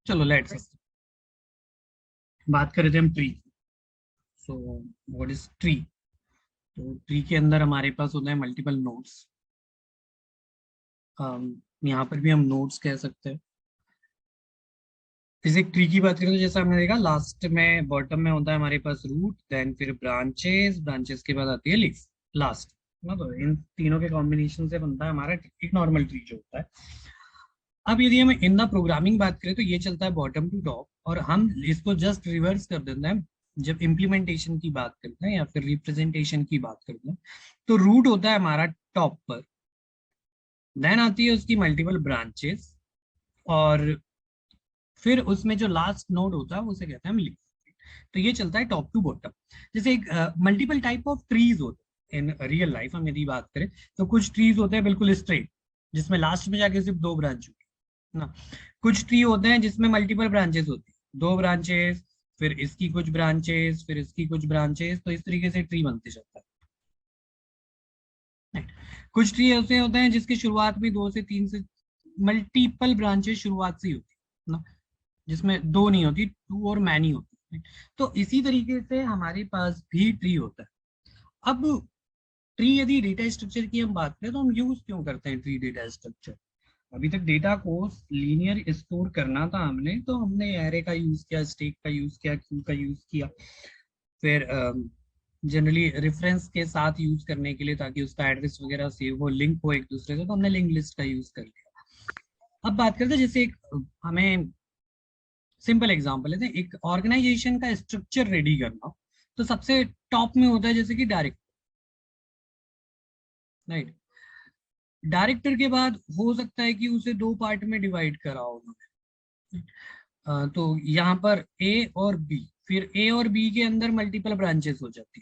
चलो लेट्स बात कर रहे थे हम tree. So what is tree? तो ट्री के अंदर हमारे पास होता है मल्टीपल नोड्स। यहाँ पर भी हम नोड्स कह सकते हैं। जैसे ट्री की बात करें तो जैसा हमने देखा लास्ट में बॉटम में होता है हमारे पास रूट, देन फिर ब्रांचेस, ब्रांचेस के बाद आती है लीफ लास्ट ना। तो इन तीनों के कॉम्बिनेशन से बनता है हमारा एक नॉर्मल ट्री जो होता है। अब यदि हम इन द प्रोग्रामिंग बात करें तो ये चलता है बॉटम टू टॉप, और हम इसको जस्ट रिवर्स कर देते हैं जब इम्प्लीमेंटेशन की बात करते हैं या फिर रिप्रेजेंटेशन की बात करते हैं। तो रूट होता है हमारा टॉप पर, देन आती है उसकी मल्टीपल ब्रांचेस, और फिर उसमें जो लास्ट नोड होता है उसे कहते हैं हम लीफ। तो ये चलता है टॉप टू बॉटम। जैसे एक मल्टीपल टाइप ऑफ ट्रीज होते हैं इन रियल लाइफ, हम यदि बात करें तो कुछ ट्रीज होते हैं बिल्कुल स्ट्रेट, जिसमें लास्ट में जाके सिर्फ दो ब्रांच होती है ना। कुछ ट्री होते हैं जिसमें मल्टीपल ब्रांचेस होती है, दो ब्रांचेस, फिर इसकी कुछ ब्रांचेस, फिर इसकी कुछ ब्रांचेस, तो इस तरीके से ट्री बनते जाता है। कुछ ट्री ऐसे होते हैं जिसकी शुरुआत में दो से तीन से मल्टीपल ब्रांचेस शुरुआत से ही होती है ना, जिसमें दो नहीं होती, टू और मैनी होती है। तो इसी तरीके से हमारे पास भी ट्री होता है। अब ट्री यदि डेटा स्ट्रक्चर की हम बात करें तो हम यूज क्यों करते हैं ट्री डेटा स्ट्रक्चर? अभी तक डेटा को लीनियर स्टोर करना था हमने, तो हमने एरे का यूज किया, स्टैक का यूज किया, क्यू का यूज किया, फिर जनरली रेफरेंस के साथ यूज करने के लिए ताकि उसका एड्रेस वगैरह सेव हो, लिंक हो एक दूसरे से, तो हमने लिंक लिस्ट का यूज कर लिया। अब बात करते हैं जैसे एक हमें सिंपल एग्जांपल लेते हैं, एक ऑर्गेनाइजेशन का स्ट्रक्चर रेडी करना हो, तो सबसे टॉप में होता है जैसे कि डायरेक्टर, राइट। डायरेक्टर के बाद हो सकता है कि उसे दो पार्ट में डिवाइड करा हो उन्होंने। तो यहाँ पर ए और बी, फिर ए और बी के अंदर मल्टीपल ब्रांचेस हो जाती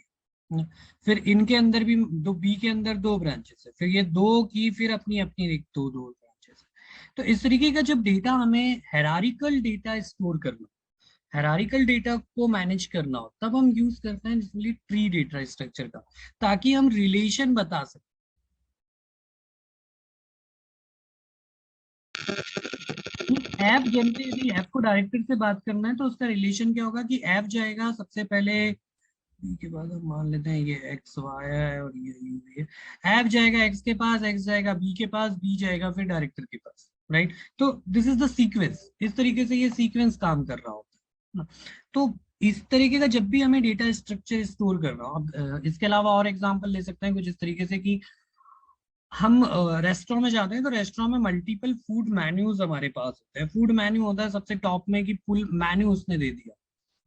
है, फिर इनके अंदर भी दो, बी के अंदर दो ब्रांचेस है, फिर ये दो की फिर अपनी अपनी एक दो दो ब्रांचेस है। तो इस तरीके का जब डेटा हमें हेरारिकल डेटा स्टोर करना, हेरारिकल डेटा को मैनेज करना हो, तब हम यूज करते हैं जिसमें ट्री डेटा स्ट्रक्चर का, ताकि हम रिलेशन बता सकें। ऐप जनरली यदि ऐप को डायरेक्टर से बात करना है तो उसका रिलेशन क्या होगा कि ऐप जाएगा सबसे पहले बी के बाद, हम मान लेते हैं ये एक्स वाई है और ये यू है। ऐप जाएगा एक्स के पास, एक्स जाएगा बी के पास, बी जाएगा फिर डायरेक्टर के पास, राइट। तो दिस इज द सीक्वेंस, इस तरीके से ये सीक्वेंस काम कर रहा होता है ना। तो इस तरीके का जब भी हमें डेटा स्ट्रक्चर स्टोर करना हो, अब इसके अलावा और एग्जांपल ले सकते हैं कुछ इस तरीके से कि हम रेस्टोरेंट में जाते हैं तो रेस्टोरेंट में मल्टीपल फूड मेन्यूज हमारे पास होते हैं। फूड मेन्यू होता है सबसे टॉप में कि फुल मेन्यू उसने दे दिया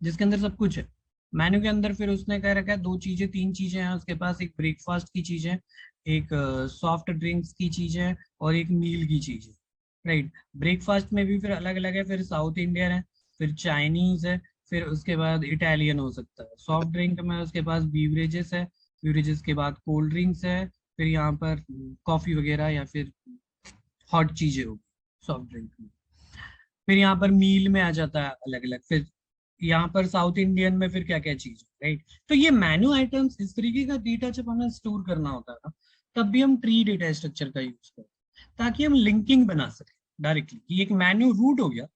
जिसके अंदर सब कुछ है। मेन्यू के अंदर फिर उसने कह रखा है दो चीजें तीन चीजें हैं उसके पास, एक ब्रेकफास्ट की चीज है, एक सॉफ्ट ड्रिंक्स की चीज है, और एक मील की चीज है, राइट। ब्रेकफास्ट में भी फिर अलग अलग है, फिर साउथ इंडियन है, फिर चाइनीज है, फिर उसके बाद इटालियन हो सकता है। सॉफ्ट ड्रिंक में उसके पास बीवरेजेस है, बीवरेजेस के बाद कोल्ड ड्रिंक्स है, फिर यहाँ पर कॉफी वगैरह या फिर हॉट चीजें होगी सॉफ्ट ड्रिंक में। फिर यहाँ पर मील में आ जाता है अलग अलग, फिर यहाँ पर साउथ इंडियन में फिर क्या क्या चीज है, राइट। तो ये मेन्यू आइटम्स, इस तरीके का डेटा जब हमें स्टोर करना होता है ना, तब भी हम ट्री डेटा स्ट्रक्चर का यूज करते हैं ताकि हम लिंकिंग बना सकें डायरेक्टली कि एक मेन्यू रूट हो गया,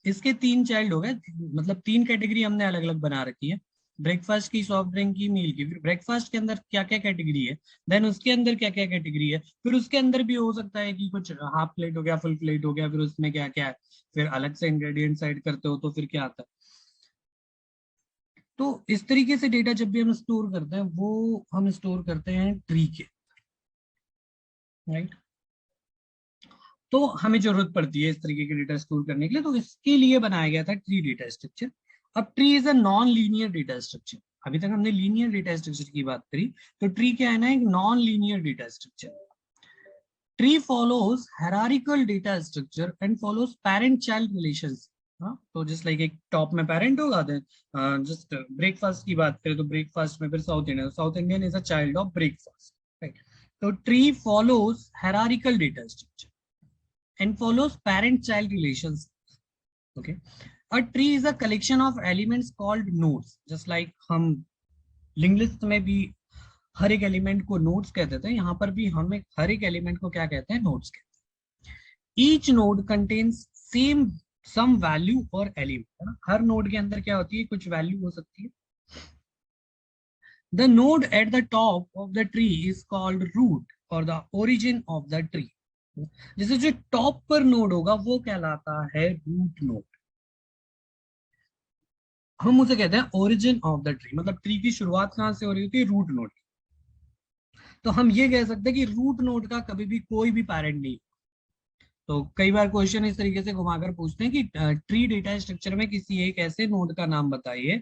इसके तीन चाइल्ड हो गए, मतलब तीन कैटेगरी हमने अलग अलग बना रखी है, ब्रेकफास्ट की, सॉफ्ट ड्रिंक की, मील की। फिर ब्रेकफास्ट के अंदर क्या क्या कैटेगरी है, देन उसके अंदर क्या क्या कैटेगरी है, फिर उसके अंदर भी हो सकता है कि कुछ हाफ प्लेट हो गया, फुल प्लेट हो गया, फिर उसमें क्या क्या है, फिर अलग से इंग्रेडिएंट ऐड करते हो तो फिर क्या आता है। तो इस तरीके से डेटा जब भी हम स्टोर करते हैं वो हम स्टोर करते हैं ट्री के, राइट। तो हमें जरूरत पड़ती है इस तरीके के डेटा स्टोर करने के लिए, तो इसके लिए बनाया गया था ट्री डेटा स्ट्रक्चर। अब tree is a non linear data structure. अभी तक हमने लीनियर डेटा स्ट्रक्चर की बात करी, तो ट्री क्या है ना, एक non linear data structure. Tree follows hierarchical data structure and follows parent child relations. हाँ, तो जस्ट लाइक एक टॉप में पेरेंट होगा, देन जस्ट ब्रेकफास्ट की बात करें तो ब्रेकफास्ट में फिर south Indian is a child of breakfast, right. तो tree follows hierarchical data structure and follows parent-child relations. Okay, a tree is a collection of elements called nodes. Just like हम link list में भी हर एक element को nodes कहते थे, यहाँ पर भी हम एक हर एक एलिमेंट को क्या कहते हैं, नोड्स कहते हैं। Each node contains same some value और एलिमेंट। हर नोड के अंदर क्या होती है, कुछ वैल्यू हो सकती है। The node at the top of the tree is called root और the origin of the tree. जैसे जो टॉप पर नोड होगा वो कहलाता है रूट नोड। हम उसे कहते हैं ओरिजिन ऑफ द ट्री, मतलब ट्री की शुरुआत कहाँ से हो रही होती है, रूट नोड। तो हम ये कह सकते हैं कि रूट नोड का कभी भी कोई भी पैरेंट नहीं। तो कई बार क्वेश्चन इस तरीके से घुमाकर पूछते हैं कि ट्री डेटा स्ट्रक्चर में किसी एक ऐसे नोड का नाम बताइए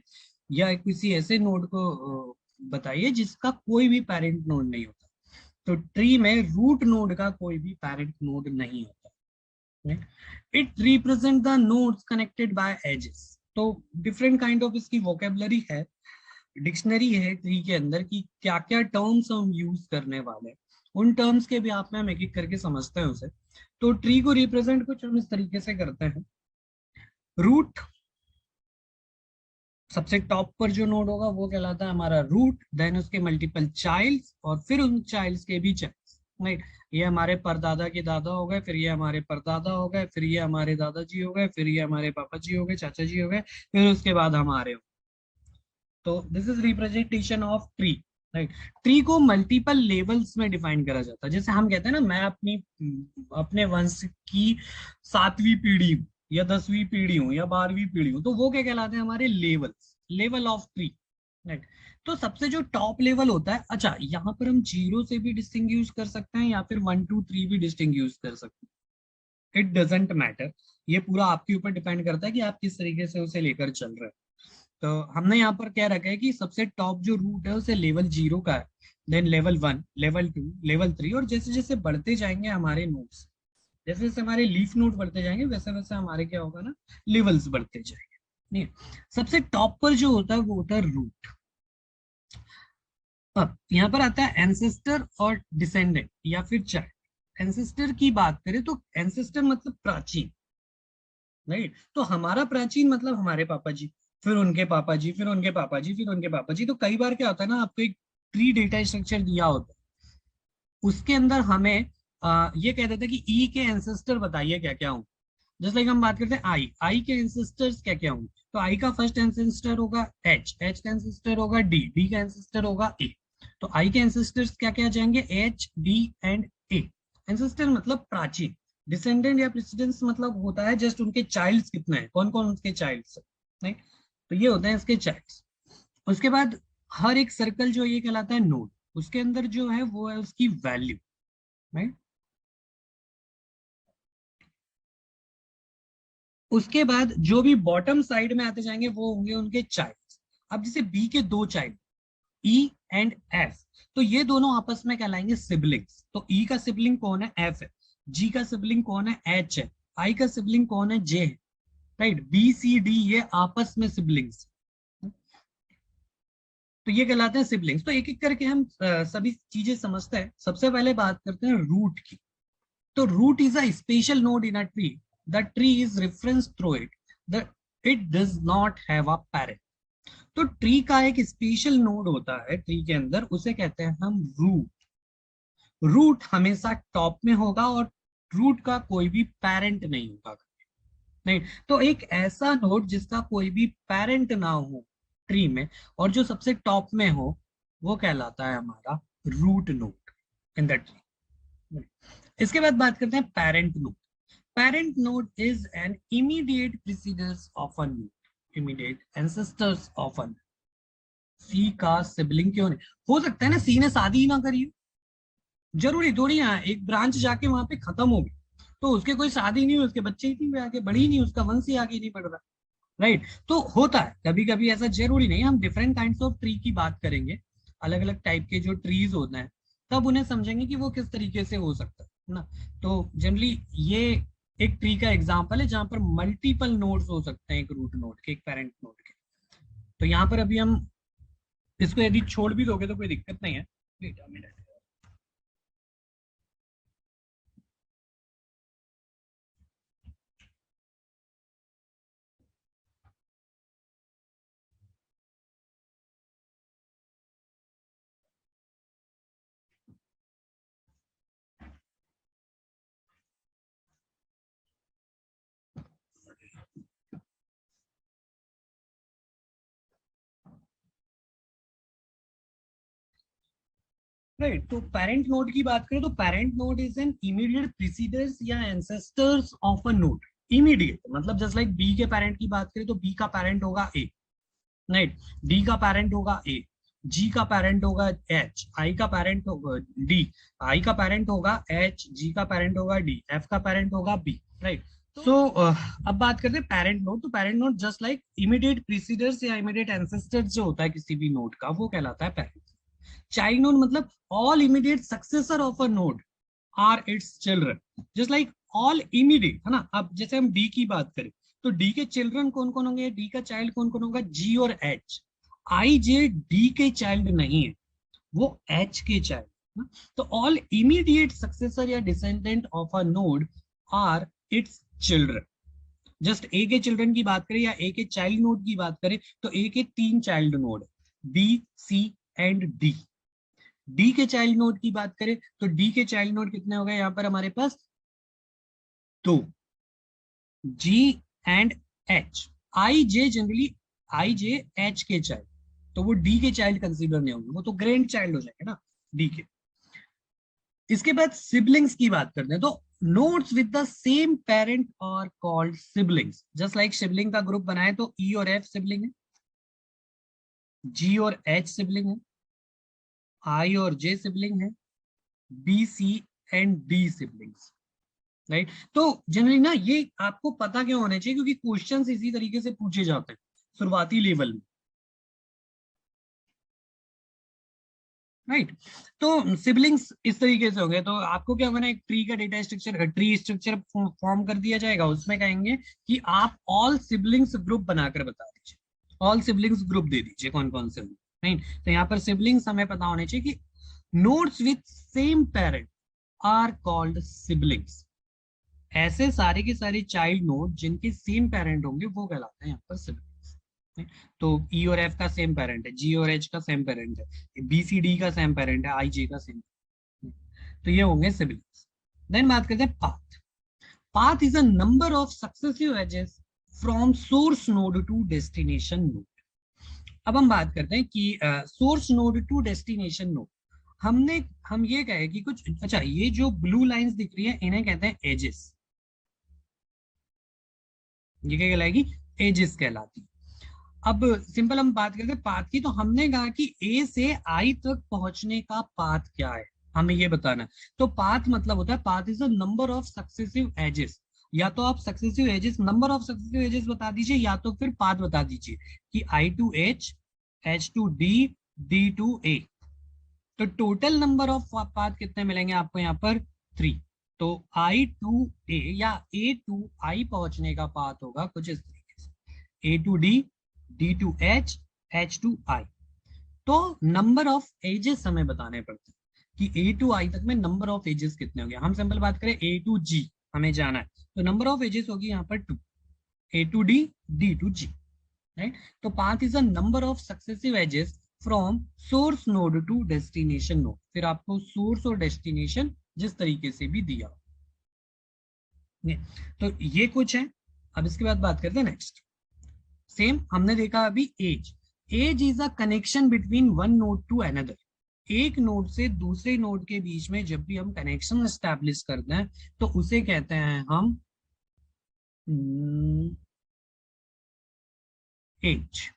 या किसी ऐसे नोड को बताइए जिसका कोई भी पेरेंट नोड नहीं होता। तो ट्री में रूट नोड का कोई भी पेरेंट नोड नहीं होता। It represent the nodes connected by edges. तो डिफरेंट काइंड ऑफ इसकी वोकेबलरी है, डिक्शनरी है ट्री के अंदर कि क्या क्या टर्म्स हम यूज करने वाले हैं। उन टर्म्स के भी आप में हम एक एक करके समझते हैं उसे। तो ट्री को रिप्रेजेंट कुछ हम इस तरीके से करते हैं। रूट, सबसे टॉप पर जो नोड होगा वो कहलाता है हमारा रूट, देन उसके मल्टीपल चाइल्ड्स और फिर उन चाइल्ड्स के भी चाइल्ड्स, राइट। ये हमारे परदादा के दादा हो गए, फिर ये हमारे परदादा हो गए, फिर ये हमारे दादाजी हो गए, फिर ये हमारे पापा जी हो गए, चाचा जी हो गए, फिर उसके बाद हमारे हो। तो this is representation of tree, right. Tree को मल्टीपल लेवल्स में डिफाइन करा जाता है। जैसे हम कहते हैं ना, मैं अपनी अपने वंश की 7वीं पीढ़ी हूँ या 10वीं पीढ़ी हूँ या 12वीं पीढ़ी हूँ, तो वो क्या कहलाते हैं, हमारे levels, level of tree, right. तो सबसे जो टॉप लेवल होता है, अच्छा यहाँ पर हम जीरो से भी डिस्टिंग्विश कर सकते हैं या फिर 1 2 3 भी डिस्टिंग्विश कर सकते हैं, इट डजेंट मैटर। ये पूरा आपके ऊपर डिपेंड करता है कि आप किस तरीके से उसे लेकर चल रहे हैं। तो हमने यहाँ पर क्या रखा है कि सबसे टॉप जो रूट है उसे लेवल 0 का है, देन लेवल 1, लेवल 2, लेवल 3, और जैसे जैसे बढ़ते जाएंगे हमारे नोड्स, जैसे जैसे हमारे लीफ नोड बढ़ते जाएंगे वैसे वैसे हमारे क्या होगा ना, लेवल्स बढ़ते जाएंगे। नहीं, सबसे टॉप पर जो होता है वो होता है रूट। अब यहाँ पर आता है एंसेस्टर और डिसेंडेंट या फिर चाइल्ड। एंसेस्टर की बात करें तो एंसेस्टर मतलब प्राचीन, राइट। तो हमारा प्राचीन मतलब हमारे पापा जी, फिर उनके पापा जी, फिर उनके पापा जी, फिर उनके पापा जी। तो कई बार क्या होता है ना, आपको एक ट्री डेटा स्ट्रक्चर दिया होता है, उसके अंदर हमें ये कह देते हैं कि ई के एंसेस्टर बताइए क्या क्या हों। जैसे लाइक हम बात करते हैं आई, आई के एंसेस्टर्स क्या क्या होंगे, तो आई का फर्स्ट एंसेस्टर होगा एच, एच का एंसेस्टर होगा डी, डी का एंसेस्टर होगा ए। तो आई के एंसेस्टर्स क्या क्या जाएंगे, H D and A. Ancestor मतलब प्राचीन, डिसेंडेंट या प्रेसिडेंस मतलब होता है जस्ट उनके चाइल्ड्स कितने हैं, कौन कौन उनके चाइल्ड्स है, नहीं। तो ये होते हैं इसके चाइल्ड्स। उसके बाद हर एक सर्कल जो ये कहलाता है नोड, उसके अंदर जो है वो है उसकी वैल्यू, राइट। उसके बाद जो भी बॉटम साइड में आते जाएंगे वो होंगे उनके चाइल्ड्स। अब जैसे बी के दो चाइल्ड, ई एंड एफ, तो ये दोनों आपस में कहलाएंगे सिबलिंग्स। तो ई का सिबलिंग कौन है, एफ है। जी का सिबलिंग कौन है, एच है। आई का सिबलिंग कौन है, जे है। राइट, बी सी डी ये आपस में सिबलिंग्स, तो ये कहलाते हैं सिबलिंग्स। तो एक एक करके हम सभी चीजें समझते हैं। सबसे पहले बात करते हैं रूट की। तो root is a special node in a tree, the tree is reference through it, the it does not have a parent. तो ट्री का एक स्पेशल नोड होता है ट्री के अंदर, उसे कहते हैं हम रूट। रूट हमेशा टॉप में होगा और रूट का कोई भी पेरेंट नहीं होगा, नहीं। तो एक ऐसा नोड जिसका कोई भी पेरेंट ना हो ट्री में और जो सबसे टॉप में हो, वो कहलाता है हमारा root node in the tree. इसके बाद बात करते हैं parent node. Parent node is an immediate precedence of a node, immediate ancestors of a node. C का सिबलिंग क्यों नहीं हो सकता है ना, सी ने शादी ही ना करी हो, जरूरी थोड़ी है एक ब्रांच जाके वहां पे खत्म हो गई तो उसके कोई शादी नहीं हुई, उसके बच्चे ही नहीं हुए, आगे बढ़ी नहीं, उसका वंश ही आगे नहीं बढ़ रहा, राइट। तो होता है कभी कभी ऐसा, जरूरी नहीं। हम डिफरेंट काइंड्स ऑफ ट्री की बात करेंगे, अलग अलग टाइप के जो ट्रीज होते हैं, तब उन्हें समझेंगे कि वो किस तरीके से हो सकता है ना। तो जनरली ये एक ट्री का एग्जांपल है जहां पर मल्टीपल नोड्स हो सकते हैं एक रूट नोड के, एक पेरेंट नोड के। तो यहाँ पर अभी हम इसको यदि छोड़ भी दोगे तो कोई दिक्कत नहीं है। Wait a minute. राइट। तो पेरेंट नोड की बात करें तो parent node is an immediate preceders या ancestors of a node. Immediate मतलब जस्ट लाइक बी के पेरेंट की बात करें तो बी का पेरेंट होगा ए, राइट। डी का पेरेंट होगा ए, जी का पेरेंट होगा एच, आई का पेरेंट होगा डी, आई का पेरेंट होगा एच, जी का पेरेंट होगा डी, एफ का पेरेंट होगा बी, राइट। सो अब बात करते हैं पेरेंट नोड। तो parent node just like immediate preceders या इमीडिएट एंसेस्टर्स जो होता है किसी भी नोड का, वो कहलाता है पेरेंट। चाइल्ड नोड मतलब all immediate successor of a node are its children, just like all immediate, है ना। अब जैसे हम डी की बात करें तो डी के चिल्ड्रन कौन कौन होंगे, डी का चाइल्ड कौन कौन होगा, जी और एच। आई जे डी के चाइल्ड नहीं है, वो एच के चाइल्ड। तो ऑल इमीडिएट सक्सेसर या descendant of a node are its children. Just A के चिल्ड्रन की बात करें या ए के चाइल्ड नोड की बात करें तो ए के 3 child node, B, C and D. D के चाइल्ड नोड की बात करें तो डी के चाइल्ड नोड कितने हो गए यहाँ पर हमारे पास, 2, G and H. I J generally I J H के चाइल्ड, तो वो डी के चाइल्ड कंसीडर नहीं होंगे, वो तो ग्रैंड चाइल्ड हो जाएंगे ना डी के। इसके बाद सिबलिंग्स की बात करते हैं तो nodes with the same parent are called siblings. Just like sibling का ग्रुप बनाए तो ई और एफ सिबलिंग है, जी और एच सिबलिंग है, आई और जे सिबलिंग है, B, C and D siblings, right. तो जनरली ना ये आपको पता क्यों होना चाहिए, क्योंकि क्वेश्चंस इसी तरीके से पूछे जाते हैं शुरुआती लेवल में, राइट। तो सिबलिंग्स इस तरीके से होंगे तो आपको क्या होगा ना, एक ट्री का data structure, tree structure form कर दिया जाएगा। उसमें कहेंगे कि आप ऑल सिबलिंग्स ग्रुप बनाकर बता दीजिए, ऑल सिबलिंग्स ग्रुप दे दीजिए कौन कौन से, राइट। तो यहाँ पर सिबलिंग्स हमें पता होने चाहिए कि nodes with same parent are called siblings. ऐसे सारे के सारे चाइल्ड नोड जिनके सेम पेरेंट होंगे वो कहलाते हैं यहाँ पर सिबलिंग्स। तो ई और एफ का सेम पेरेंट है, जी और एच का सेम पेरेंट है, बी सी डी का सेम पेरेंट है, आई जे का सेम, तो ये होंगे सिबलिंग्स। देन बात करते हैं path. Path is a number of successive edges from source node to destination node. अब हम बात करते हैं कि source node to destination node, हम ये कहे कि कुछ, अच्छा ये जो ब्लू लाइंस दिख रही है इन्हें कहते हैं एजेस। ये क्या कहलाएगी, एजेस कहलाती है। अब सिंपल हम बात करते हैं पाथ की, तो हमने कहा कि ए से आई तक पहुंचने का पाथ क्या है, हमें ये बताना है। तो पाथ मतलब होता है, path is a number of successive edges. या तो आप successive edges, number of successive edges बता दीजिए, या तो फिर पाथ बता दीजिए कि I to H, H to D, D to A. तो टोटल नंबर ऑफ पाथ कितने मिलेंगे आपको यहाँ पर, 3। तो आई टू ए या ए टू आई पहुंचने का पाथ होगा कुछ इस तरीके से, A to D, D to H, H to I. तो नंबर ऑफ एजेस हमें बताने पड़ते हैं कि ए टू आई तक में नंबर ऑफ एजेस कितने होंगे। हम सिंपल बात करें ए टू जी हमें जाना है, तो नंबर ऑफ एजेस होगी यहाँ पर 2, A to D, D to G, right. तो path is a number of successive edges from source node to destination node. फिर आपको सोर्स और डेस्टिनेशन जिस तरीके से भी दिया, तो ये कुछ है। अब इसके बाद बात करते हैं नेक्स्ट। सेम हमने देखा अभी edge. Edge is a connection between one node to another. एक नोड से दूसरे नोड के बीच में जब भी हम कनेक्शन एस्टैब्लिश करते हैं तो उसे कहते हैं हम एज।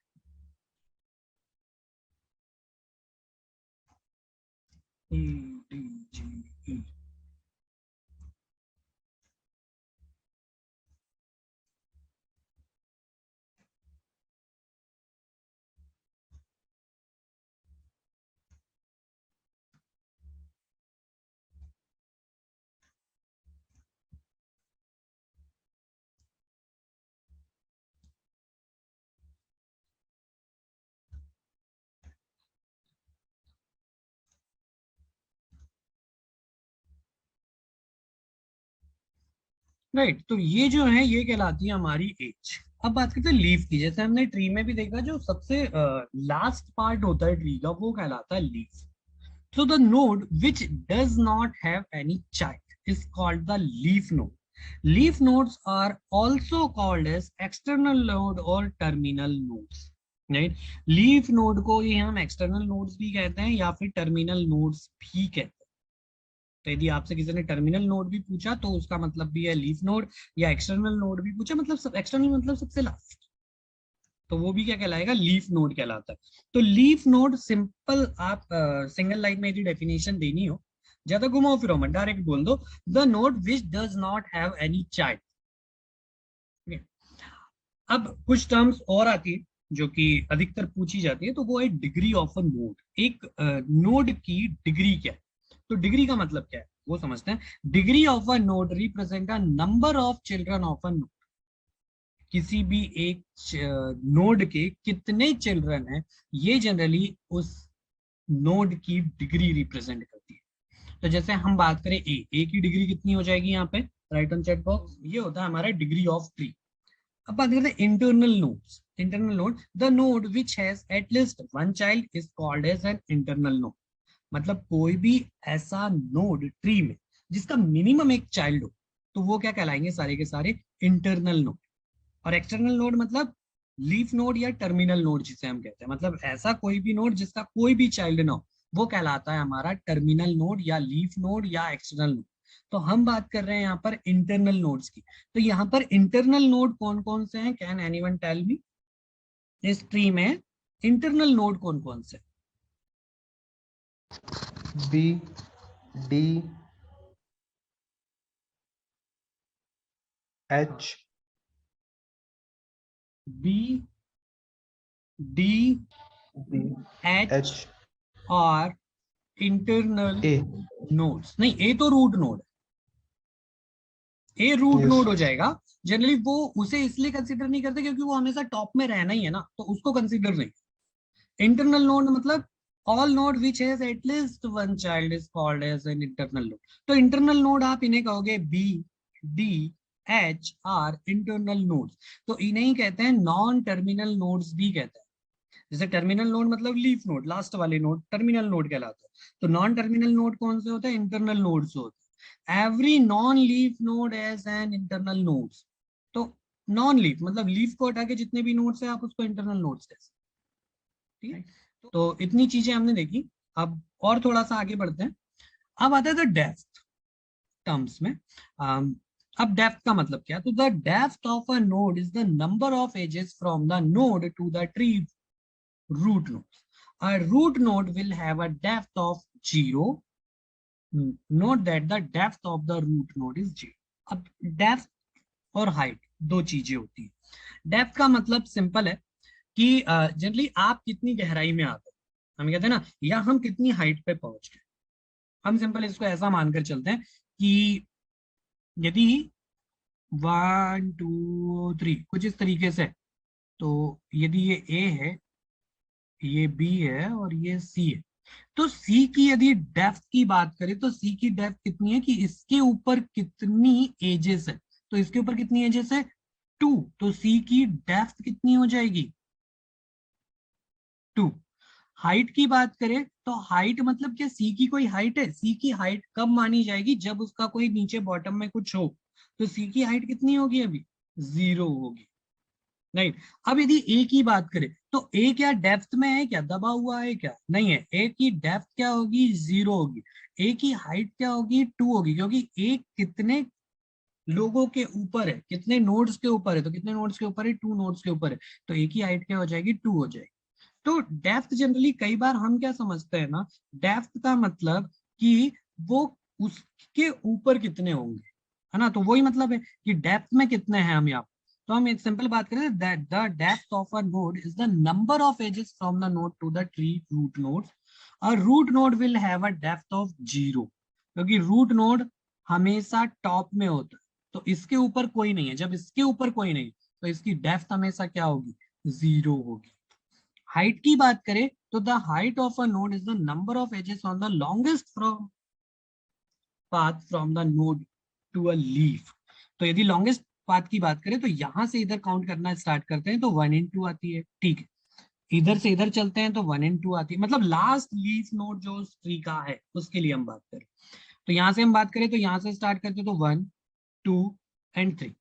ADGE। राइट। तो ये जो है ये कहलाती है हमारी एज। अब बात करते हैं लीफ की। जैसे हमने ट्री में भी देखा, जो सबसे लास्ट पार्ट होता है ट्री का वो कहलाता है leaf. So the node which does not have any child is called the leaf node. Leaf nodes are also called as external node or terminal nodes. Right. Leaf node को ये हम external nodes भी कहते हैं या फिर terminal nodes भी कहते हैं। तो यदि आपसे किसी ने टर्मिनल नोड भी पूछा तो उसका मतलब भी है लीफ नोड, या एक्सटर्नल नोड भी पूछा मतलब एक्सटर्नल मतलब सबसे लास्ट, तो वो भी क्या कहलाएगा, लीफ नोड कहलाता है। तो लीफ नोड सिंपल, आप सिंगल लाइन में यदि डेफिनेशन देनी हो, ज्यादा घुमाओ फिरो मत, डायरेक्ट बोल दो, the node which does not have any child. अब कुछ टर्म्स और आती है जो कि अधिकतर पूछी जाती है, तो वो है डिग्री ऑफ अ नोड। एक नोड की डिग्री क्या है, तो डिग्री का मतलब क्या है वो समझते हैं। Degree of a node represent a number of children of a node. किसी भी एक नोड के कितने चिल्ड्रन हैं, ये जनरली उस नोड की डिग्री रिप्रेजेंट करती है। तो जैसे हम बात करें ए की डिग्री कितनी हो जाएगी यहाँ पे, राइट ऑन चेक बॉक्स, ये होता है हमारा डिग्री ऑफ ट्री। अब बात करते हैं internal nodes. Internal node, the node which has at least one child is called as an internal node. मतलब कोई भी ऐसा नोड ट्री में जिसका मिनिमम एक चाइल्ड हो, तो वो क्या कहलाएंगे, सारे के सारे इंटरनल नोड। और एक्सटर्नल नोड मतलब लीफ नोड या टर्मिनल नोड जिसे हम कहते हैं, मतलब ऐसा कोई भी नोड जिसका कोई भी चाइल्ड ना हो, वो कहलाता है हमारा टर्मिनल नोड या लीफ नोड या एक्सटर्नल नोड। तो हम बात कर रहे हैं यहाँ पर इंटरनल नोड्स की। तो यहाँ पर इंटरनल नोड कौन कौन से हैं, कैन एनीवन टेल मी, इस ट्री में इंटरनल नोड कौन कौन से? B, D, H, B, D, B, H H, और इंटरनल ए। नोड्स नहीं, ए तो root node, A root yes. Node हो जाएगा। जनरली वो उसे इसलिए कंसीडर नहीं करते क्योंकि वो हमेशा टॉप में रहना ही है ना, तो उसको कंसीडर नहीं। इंटरनल नोड मतलब all node which has at least one child is called as an internal node. तो इंटरनल नोड आप इन्हें कहोगे B, D, H are internal nodes. तो इन्हें ही कहते हैं नॉन टर्मिनल नोड्स भी कहते हैं। जैसे टर्मिनल नोड मतलब लीफ नोड, लास्ट वाले नोड टर्मिनल नोड कहलाते हैं। तो नॉन टर्मिनल नोड कौन से होते हैं, इंटरनल नोड्स होते हैं। Every non leaf node as an internal nodes. तो नॉन लीफ मतलब लीफ को हटा के जितने भी नोड्स है आप उसको इंटरनल नोड्स कह सकते हैं। ठीक है, तो इतनी चीजें हमने देखी। अब और थोड़ा सा आगे बढ़ते हैं। अब आता है द डेप्थ टर्म्स में। अब डेप्थ का मतलब क्या है, तो the depth of a node is the number of edges from the node to the tree root nodes. A root node will have a depth of 0. Note that the depth of the root node is 0. अब depth और height दो चीजें होती है। Depth का मतलब simple है कि जनरली आप कितनी गहराई में आते हो, हम कहते हैं ना, या हम कितनी हाइट पे पहुंच गए। हम सिंपल इसको ऐसा मानकर चलते हैं कि यदि 1 2 3 कुछ इस तरीके से, तो यदि ये ए है, ये बी है और ये सी है, तो सी की यदि डेप्थ की बात करें तो सी की डेप्थ कितनी है कि इसके ऊपर कितनी एजेस है। तो इसके ऊपर कितनी एजेस है, 2। तो सी की डेप्थ कितनी हो जाएगी, 2। हाइट की बात करें तो हाइट मतलब क्या, सी की कोई हाइट है, सी की हाइट कब मानी जाएगी, जब उसका कोई नीचे बॉटम में कुछ हो। तो सी की हाइट कितनी होगी अभी, 0 होगी। राइट। अब यदि ए की बात करें तो ए क्या डेप्थ में है, क्या दबा हुआ है, क्या नहीं है। ए की डेप्थ क्या होगी, 0 होगी। ए की हाइट क्या होगी, 2 होगी, क्योंकि ए कितने लोगों के ऊपर है, कितने नोड्स के ऊपर है, तो कितने नोड्स के ऊपर है, 2 नोड्स के ऊपर है। तो ए की हाइट क्या हो जाएगी, 2 हो जाएगी। तो डेप्थ जनरली कई बार हम क्या समझते हैं ना, डेप्थ का मतलब कि वो उसके ऊपर कितने होंगे, है ना। तो वही मतलब है कि डेप्थ में कितने हैं हम यहाँ। तो हम एक सिंपल बात करें that the depth of a node is the number of edges from the node to the tree root node. A root node will have a depth of 0, क्योंकि रूट नोड हमेशा टॉप में होता है, तो इसके ऊपर कोई नहीं है। जब इसके ऊपर कोई नहीं तो इसकी डेप्थ हमेशा क्या होगी, 0 होगी। हाइट की बात करें तो the height of a node is the number of edges on the longest from path from the node to a leaf. तो यदि लॉन्गेस्ट पाथ की बात करें तो यहां से इधर काउंट करना स्टार्ट करते हैं तो 1 इन 2 आती है, ठीक है। इधर से इधर चलते हैं तो 1 इन 2 आती है, मतलब लास्ट लीफ नोड जो उस ट्री का है उसके लिए हम बात करें। तो यहां से हम बात करें तो यहां से स्टार्ट करते हैं तो 1 2 एंड 3।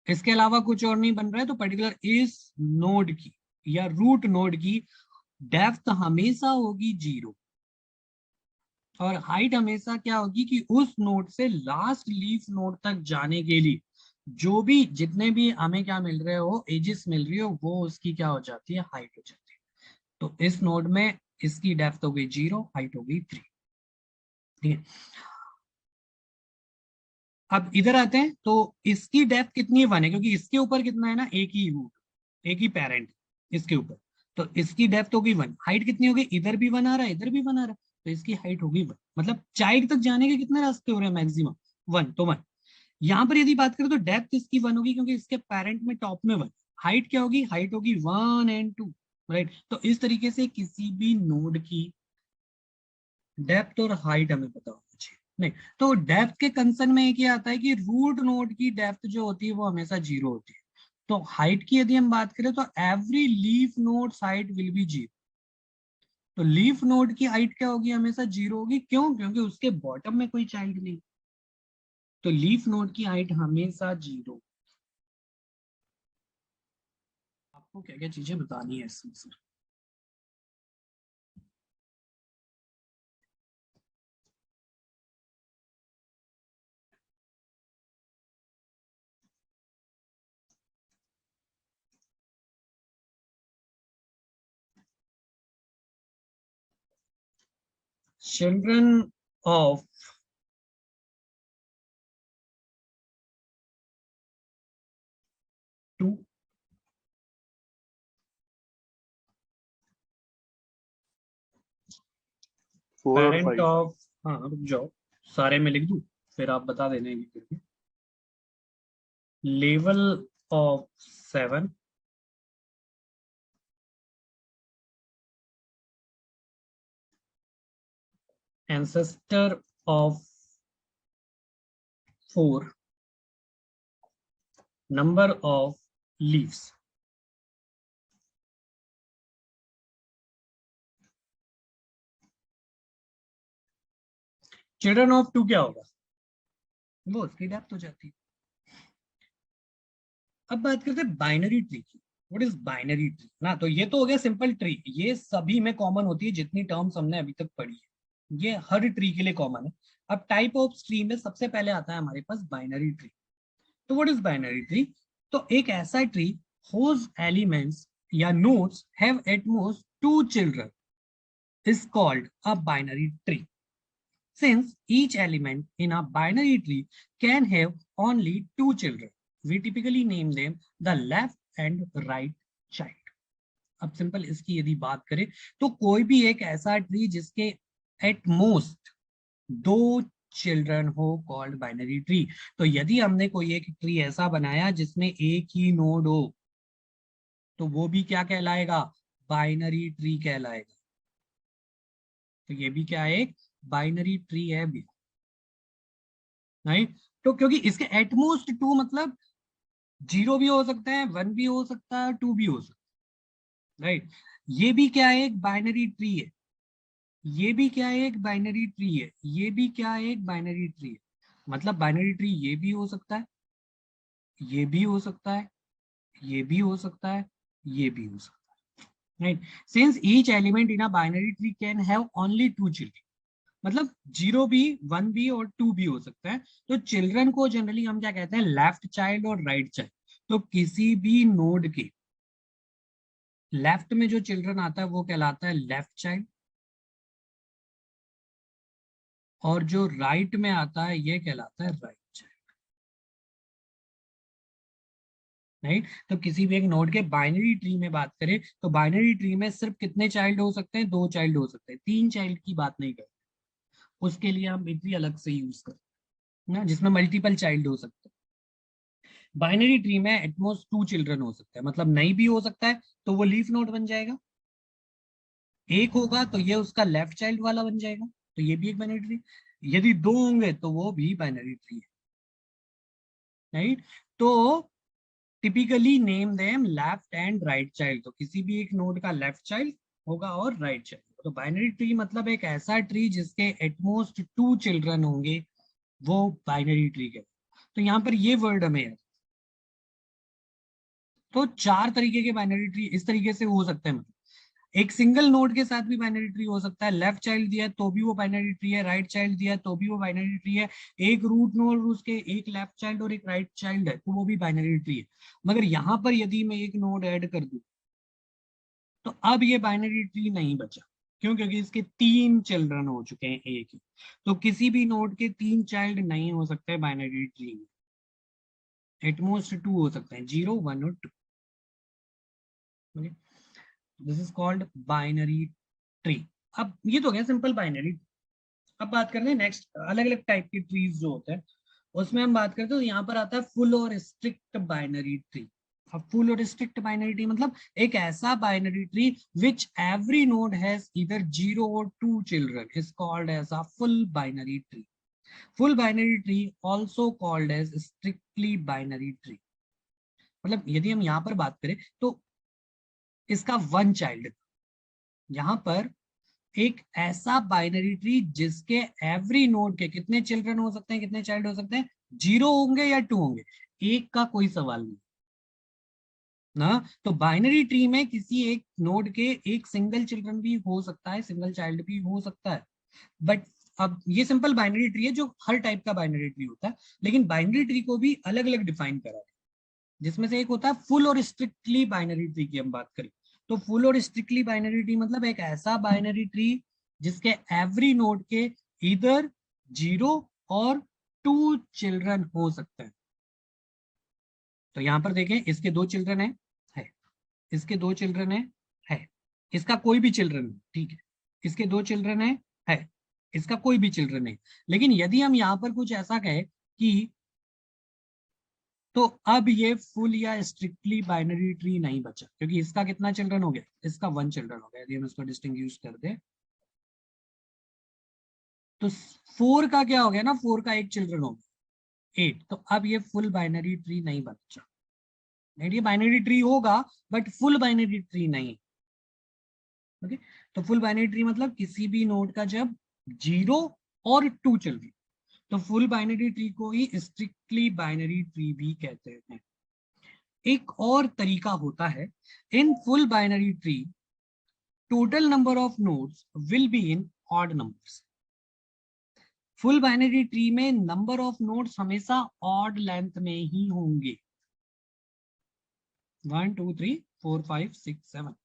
इसके अलावा कुछ और नहीं बन रहा है तो पर्टिकुलर इस नोड की या रूट नोड की डेप्थ हमेशा होगी 0 और हाइट हमेशा क्या होगी कि उस नोड से लास्ट लीफ नोड तक जाने के लिए जो भी जितने भी हमें क्या मिल रहे हो, एजेस मिल रही हो, वो उसकी क्या हो जाती है, हाइट हो जाती है। तो इस नोड में इसकी डेप्थ हो गई 0, हाइट हो गई 3। ठीक है, अब इधर आते हैं तो इसकी डेप्थ कितनी है, 1 है, क्योंकि इसके ऊपर कितना है ना, एक ही रूट, एक ही पेरेंट इसके ऊपर। तो इसकी डेप्थ होगी 1, हाइट कितनी होगी, इधर भी 1 आ रहा है, इधर भी 1 आ रहा है, तो इसकी हाइट होगी 1। मतलब चाइल्ड तक जाने के कितने रास्ते हो रहे हैं, मैक्सिमम 1, तो 1। यहाँ पर यदि बात करें तो डेप्थ इसकी 1 होगी क्योंकि इसके पेरेंट में टॉप में 1। हाइट क्या होगी, हाइट होगी 1 एंड 2, राइट। तो इस तरीके से किसी भी नोड की डेप्थ और हाइट हमें पता होना चाहिए। नहीं तो डेप्थ के कंसर्न में एक ये आता है कि रूट नोड की डेप्थ जो होती है वो हमेशा 0 होती है। तो हाइट की यदि हम बात करें तो every leaf node height will be 0। तो लीफ नोड की हाइट क्या होगी, हमेशा 0 होगी। क्यों? क्योंकि उसके बॉटम में कोई चाइल्ड नहीं, तो लीफ नोड की हाइट हमेशा 0। आपको क्या क्या चीजें बतानी है इसमें sir? Children of two four और पेरेंट फाइव। ऑफ, हाँ रुक जाओ, सारे में लिख दूं फिर आप बता देना करके। Level of 7, ancestor of 4, number of leaves। Children of 2 क्या होगा, वो उसकी डेप्थ हो जाती है। अब बात करते हैं बाइनरी ट्री की। व्हाट इज बाइनरी ट्री ना, तो ये तो हो गया सिंपल ट्री, ये सभी में कॉमन होती है, जितनी टर्म्स हमने अभी तक पढ़ी है ये हर ट्री के लिए कॉमन है। अब टाइप ऑफ ट्री में सबसे पहले आता है हमारे पास बाइनरी ट्री। तो व्हाट इज बाइनरी ट्री, तो एक ऐसा ट्री whose एलिमेंट्स या nodes have at most 2 children is called a binary tree. Since each element in a binary tree can have only 2 children, we typically name them the left and right child. अब simple इसकी यदि बात करें तो कोई भी एक ऐसा ट्री जिसके एट मोस्ट 2 चिल्ड्रन हो कॉल्ड बाइनरी ट्री। तो यदि हमने कोई एक ट्री ऐसा बनाया जिसमें एक ही नोड हो तो वो भी क्या कहलाएगा, बाइनरी ट्री कहलाएगा। तो ये भी क्या है, एक बाइनरी ट्री है भी, नहीं। तो क्योंकि इसके एटमोस्ट 2 मतलब 0 भी हो सकता है, 1 भी हो सकता है, 2 भी हो सकता है, राइट। ये भी क्या है, एक बाइनरी ट्री है। ये भी क्या है, एक बाइनरी ट्री है। ये भी क्या है, एक बाइनरी ट्री है। मतलब बाइनरी ट्री ये भी हो सकता है, ये भी हो सकता है, ये भी हो सकता है, ये भी हो सकता है, right. Since each element in a binary tree can have only 2 children, मतलब 0 भी, 1 भी और 2 भी हो सकता है। तो चिल्ड्रन को जनरली हम क्या कहते हैं, लेफ्ट चाइल्ड और राइट चाइल्ड। तो किसी भी नोड के लेफ्ट में जो चिल्ड्रन आता है वो कहलाता है लेफ्ट चाइल्ड, और जो राइट में आता है ये कहलाता है राइट चाइल्ड, राइट। तो किसी भी एक नोड के बाइनरी ट्री में बात करें तो बाइनरी ट्री में सिर्फ कितने चाइल्ड हो सकते हैं, 2 चाइल्ड हो सकते हैं, 3 चाइल्ड की बात नहीं करते। उसके लिए हम ट्री अलग से यूज करते हैं ना, जिसमें मल्टीपल चाइल्ड हो सकते हैं। बाइनरी ट्री में एटमोस्ट 2 चिल्ड्रन हो सकते हैं, मतलब नहीं भी हो सकता है तो वो लीफ नोड बन जाएगा। एक होगा तो ये उसका लेफ्ट चाइल्ड वाला बन जाएगा, तो ये भी एक बाइनरी ट्री। यदि 2 होंगे तो वो भी बाइनरी ट्री है, राइट। तो typically name them left and right child, तो किसी भी एक नोड का लेफ्ट चाइल्ड होगा और राइट चाइल्ड। तो बाइनरी ट्री मतलब एक ऐसा ट्री जिसके एटमोस्ट 2 चिल्ड्रन होंगे, वो बाइनरी ट्री है। तो यहाँ पर ये वर्ड हमें तो 4 तरीके के बाइनरी ट्री इस तरीके से हो सकते हैं। मतलब एक सिंगल नोड के साथ भी बाइनरी ट्री हो सकता है, लेफ्ट चाइल्ड दिया है तो भी वो बाइनरी ट्री है, राइट चाइल्ड दिया है तो भी वो बाइनरी ट्री है, एक रूट नोड उसके एक लेफ्ट चाइल्ड और एक राइट चाइल्ड है तो वो भी बाइनरी ट्री है। मगर यहाँ पर यदि मैं एक नोड ऐड कर दूं तो अब ये बाइनरी ट्री नहीं बचा। क्यों? क्योंकि इसके 3 चिल्ड्रन हो चुके हैं एक ही। तो किसी भी नोड के 3 चाइल्ड नहीं हो सकते बाइनरी ट्री में, एटमोस्ट 2 हो सकते हैं, 0 1 और 2। This is called binary tree. अब ये तो गया सिंपल बाइनरी। अब बात करते हैं नेक्स्ट, अलग अलग टाइप के ट्रीज जो होते हैं उसमें हम बात करते हैं। तो यहाँ पर आता है फुल और स्ट्रिक्ट बाइनरी ट्री। अब फुल और स्ट्रिक्ट बाइनरी ट्री मतलब एक ऐसा binary tree which every node has either 0 और 2 children is called as a full binary tree. Full binary tree also called as strictly binary tree. मतलब यदि हम यहाँ पर बात करें तो इसका 1 चाइल्ड, यहाँ पर एक ऐसा बाइनरी ट्री जिसके एवरी नोड के कितने चिल्ड्रन हो सकते हैं, कितने चाइल्ड हो सकते हैं, 0 होंगे या 2 होंगे, एक का कोई सवाल नहीं ना। तो बाइनरी ट्री में किसी एक नोड के एक सिंगल चिल्ड्रन भी हो सकता है, सिंगल चाइल्ड भी हो सकता है। बट अब ये सिंपल बाइनरी ट्री है जो हर टाइप का बाइनरी ट्री होता है, लेकिन बाइनरी ट्री को भी अलग अलग डिफाइन करा है, जिसमें से एक होता है फुल और स्ट्रिक्टली बाइनरी ट्री की हम बात करें। तो फुल और स्ट्रिक्टली बाइनरी ट्री मतलब एक ऐसा बाइनरी ट्री जिसके एवरी नोड के इधर 0 और 2 चिल्ड्रन हो सकते हैं। तो यहां पर देखें, इसके 2 चिल्ड्रन है, इसके 2 चिल्ड्रन है, इसका कोई भी चिल्ड्रन नहीं, ठीक है, इसके 2 चिल्ड्रन है, इसका कोई भी चिल्ड्रन नहीं। लेकिन यदि हम यहाँ पर कुछ ऐसा कहें कि तो अब ये फुल या स्ट्रिक्टली बाइनरी ट्री नहीं बचा, क्योंकि इसका कितना चिल्ड्रन हो गया, इसका 1 चिल्ड्रन हो गया। यदि हम इसको डिस्टिंग्विश कर दे तो 4 का क्या हो गया ना, 4 का एक चिल्ड्रन हो गया 8। तो अब ये फुल बाइनरी ट्री नहीं बचा। ये बाइनरी ट्री होगा बट फुल बाइनरी ट्री नहीं। ओके, तो फुल बाइनरी ट्री मतलब किसी भी नोड का जब 0 और 2 चिल्ड्रन, तो फुल बाइनरी ट्री को ही स्ट्रिक्टली बाइनरी ट्री भी कहते हैं। एक और तरीका होता है, in full binary tree total number of nodes will be in odd numbers। Full binary tree में नंबर ऑफ नोड्स हमेशा ऑड लेंथ में ही होंगे, 1 2 3 4 5 6 7,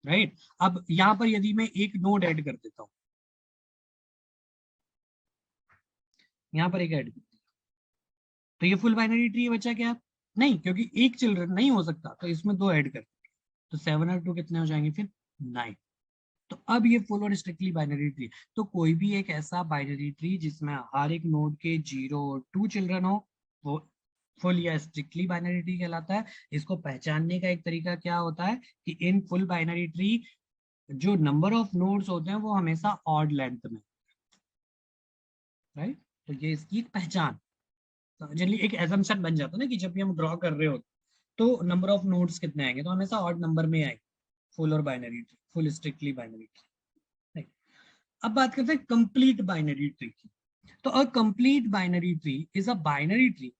राइट। अब यहां पर यदि मैं एक नोड ऐड कर देता हूं, यहां पर एक ऐड कर दिया, तो ये फुल बाइनरी ट्री बचा क्या? नहीं, क्योंकि एक चिल्ड्रन नहीं हो सकता, तो इसमें 2 ऐड कर, तो 7 और 2 कितने हो जाएंगे फिर? 9। तो अब ये फुल और स्ट्रिक्टली बाइनरी ट्री। तो कोई भी एक ऐसा बाइनरी ट्री जिसमें हर एक नोड के 0 और 2 चिल्ड्रन हो, वो फुल या स्ट्रिक्टली बाइनरी ट्री कहलाता है। इसको पहचानने का एक तरीका क्या होता है कि इन फुल बाइनरी ट्री जो नंबर ऑफ नोड्स होते हैं वो हमेशा ऑड लेंथ में, राइट। तो ये इसकी एक पहचान। तो जनरली एक एजम्पशन बन जाता है ना कि जब भी हम ड्रॉ कर रहे हो तो नंबर ऑफ नोड्स कितने आएंगे, तो हमेशा ऑड नंबर में आएंगे फुल और binary tree, full strictly binary tree. अब बात करते हैं कंप्लीट बाइनरी ट्री की। तो a complete binary tree is a binary tree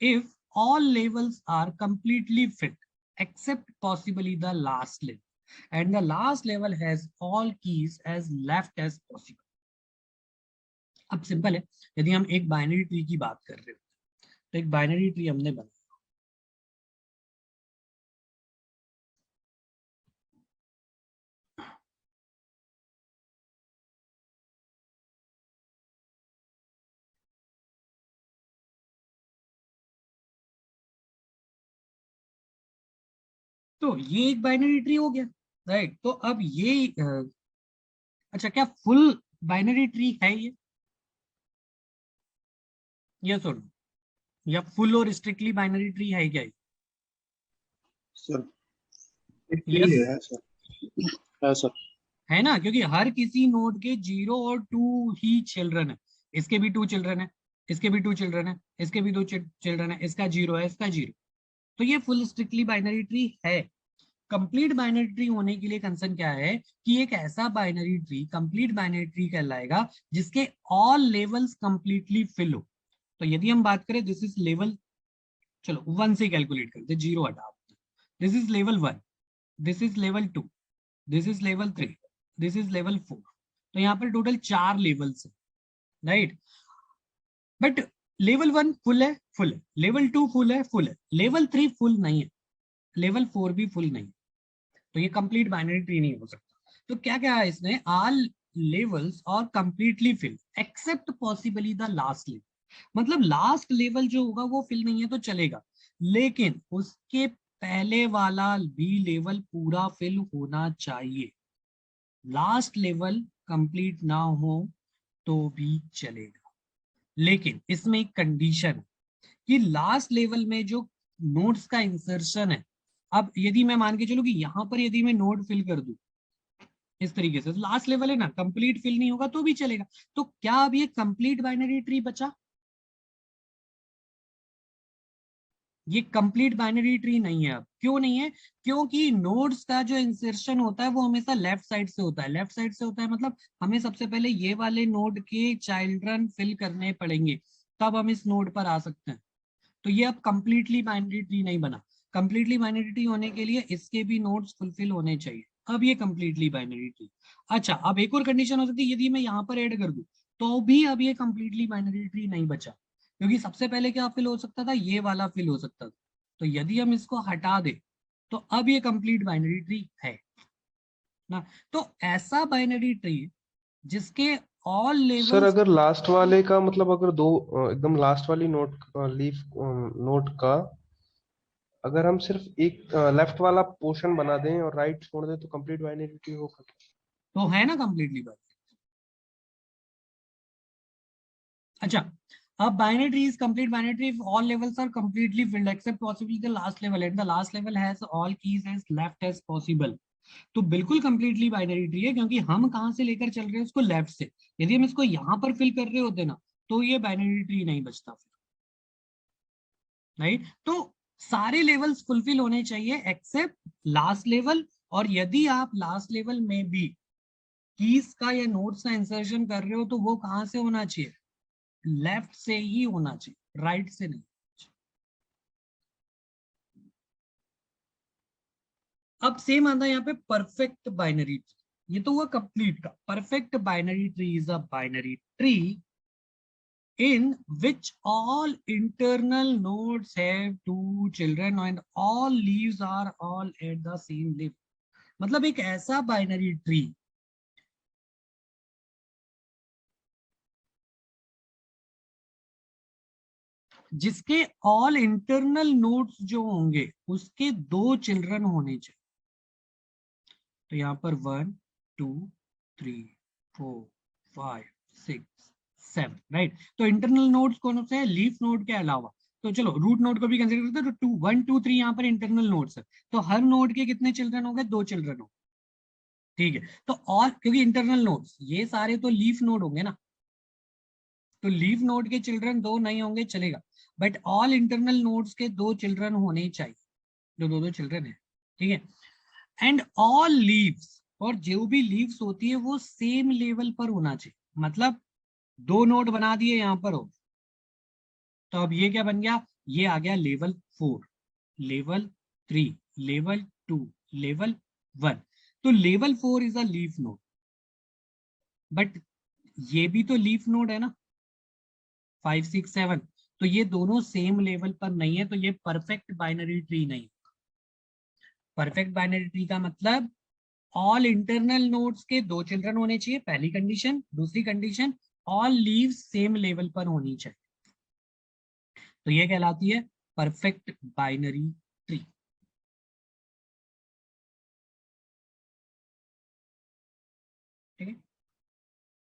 if all levels are completely fit except possibly the last level and the last level has all keys as left as possible। अब simple है, यदि हम एक binary tree की बात कर रहे हो तो एक बाइनरी ट्री हमने बनाया, तो ये एक बाइनरी ट्री हो गया, राइट। तो अब ये अच्छा, क्या फुल बाइनरी ट्री है ये सुन, या फुल और स्ट्रिक्टली बाइनरी ट्री है क्या? सर एक ट्री यस, है सर, है सर। है ना, क्योंकि हर किसी नोड के 0 और 2 ही चिल्ड्रन है। इसके भी 2 चिल्ड्रन है, इसके भी 2 चिल्ड्रन है, इसके भी 2 चिल्ड्रन है, इसका 0 है, इसका 0। तो ये फुल स्ट्रिक्टली बाइनरी ट्री है। कंप्लीट बाइनरी ट्री होने के लिए कंसर्न क्या है कि एक ऐसा binary tree complete binary tree कहलाएगा जिसके ऑल लेवल्स कंप्लीटली फिल हो। तो यदि हम बात करें दिस इज लेवल चलो 1 से कैलकुलेट करते, 0 हटा, this is level 1, this is level 2, this is level 3, this is level 4। तो यहाँ पर टोटल 4 लेवल्स है, राइट। बट लेवल 1 फुल है, फुल है, लेवल 2 फुल है, फुल है, लेवल 3 फुल नहीं है, लेवल 4 भी फुल नहीं, तो ये कंप्लीट बाइनरी ट्री नहीं हो सकता। तो क्या क्या है इसने, ऑल लेवल्स और completely fill except possibly the last level, मतलब लास्ट लेवल जो होगा वो फिल नहीं है तो चलेगा, लेकिन उसके पहले वाला भी लेवल पूरा फिल होना चाहिए। लास्ट लेवल कंप्लीट ना हो तो भी चलेगा, लेकिन इसमें एक कंडीशन है कि लास्ट लेवल में जो नोड्स का इंसर्शन है, अब यदि मैं मान के चलूं कि यहां पर यदि मैं नोड फिल कर दूं इस तरीके से, तो लास्ट लेवल है ना, कंप्लीट फिल नहीं होगा तो भी चलेगा। तो क्या अब ये कंप्लीट बाइनरी ट्री बचा? ये कंप्लीट बाइनरी ट्री नहीं है। अब क्यों नहीं है? क्योंकि नोड्स का जो इंसर्शन होता है वो हमेशा लेफ्ट साइड से होता है, लेफ्ट साइड से होता है, मतलब हमें सबसे पहले ये वाले नोड के चिल्ड्रन फिल करने पड़ेंगे, तब हम इस नोड पर आ सकते हैं। तो ये अब कंप्लीटली बाइनरी ट्री नहीं बना। कंप्लीटली बाइनरी ट्री होने के लिए इसके भी नोड्स फुलफिल होने चाहिए, अब ये कंप्लीटली बाइनरी ट्री। अच्छा, अब एक और कंडीशन हो सकती है, यदि मैं यहाँ पर ऐड कर दूं तो भी अब ये कंप्लीटली बाइनरी ट्री नहीं बचा, क्योंकि सबसे पहले क्या फिल हो सकता था, ये वाला फिल हो सकता था। तो यदि हम इसको हटा दें तो अब ये कंप्लीट बाइनरी ट्री है ना। तो ऐसा बाइनरी ट्री जिसके ऑल सर लेवल्स, अगर लास्ट वाले का मतलब अगर दो एकदम लास्ट वाली नोट लीफ नोट का अगर हम सिर्फ एक लेफ्ट वाला पोर्शन बना दें और राइट छोड़ दें तो कंप्लीट बाइनरी ट्री होगा क्या? तो है ना कंप्लीटली बाइनरी। अच्छा, अब binary tree is complete binary tree if all levels are completely filled except possibly the last level and the last level has all keys as left as possible। तो बिल्कुल completely binary tree है, क्योंकि हम कहां से लेकर चल रहे हैं उसको, लेफ्ट से। यदि हम इसको यहां पर फिल कर रहे होते ना तो ये बाइनरी ट्री नहीं बचता फिर, राइट। तो सारे लेवल्स फुलफिल होने चाहिए एक्सेप्ट लास्ट लेवल, और यदि आप लास्ट लेवल में भी कीज का या नोट्स का इंसर्शन कर रहे हो तो वो कहां से होना चाहिए, लेफ्ट से ही होना चाहिए, राइट से नहीं। अब सेम आता है यहाँ पे परफेक्ट बाइनरी ट्री, ये तो हुआ कंप्लीट का। Perfect binary tree is a binary tree in which all internal nodes have two children and all leaves are all at the same level। मतलब एक ऐसा बाइनरी ट्री जिसके ऑल इंटरनल नोड्स जो होंगे उसके 2 चिल्ड्रन होने चाहिए। तो यहाँ पर 1 2 3 4 5 6 7, राइट। तो इंटरनल नोड्स कौन से हैं, लीफ नोड के अलावा। तो चलो रूट नोड को भी कंसीडर करते हैं, तो 2 1 2 3 यहाँ पर इंटरनल नोड्स है, तो हर नोड के कितने चिल्ड्रन हो गए, 2 चिल्ड्रन हो, ठीक है। तो और क्योंकि इंटरनल नोड्स ये सारे तो लीफ नोड होंगे ना, तो लीफ नोड के चिल्ड्रन 2 नहीं होंगे चलेगा, बट ऑल इंटरनल नोड्स के 2 चिल्ड्रन होने चाहिए, जो 2 चिल्ड्रन है, ठीक है। एंड ऑल लीव्स, और जो भी लीव्स होती है वो सेम लेवल पर होना चाहिए, मतलब 2 नोड बना दिए यहाँ पर हो, तो अब ये क्या बन गया, ये आ गया लेवल 4, लेवल 3, लेवल 2, लेवल 1। तो level 4 is a leaf node, but ये भी तो लीफ नोड है ना, 5 6 7। तो ये दोनों सेम लेवल पर नहीं है, तो ये परफेक्ट बाइनरी ट्री नहीं। परफेक्ट बाइनरी ट्री का मतलब ऑल इंटरनल नोड्स के 2 चिल्ड्रन होने चाहिए, पहली कंडीशन। दूसरी condition, all leaves same level पर होनी चाहिए, तो ये कहलाती है परफेक्ट बाइनरी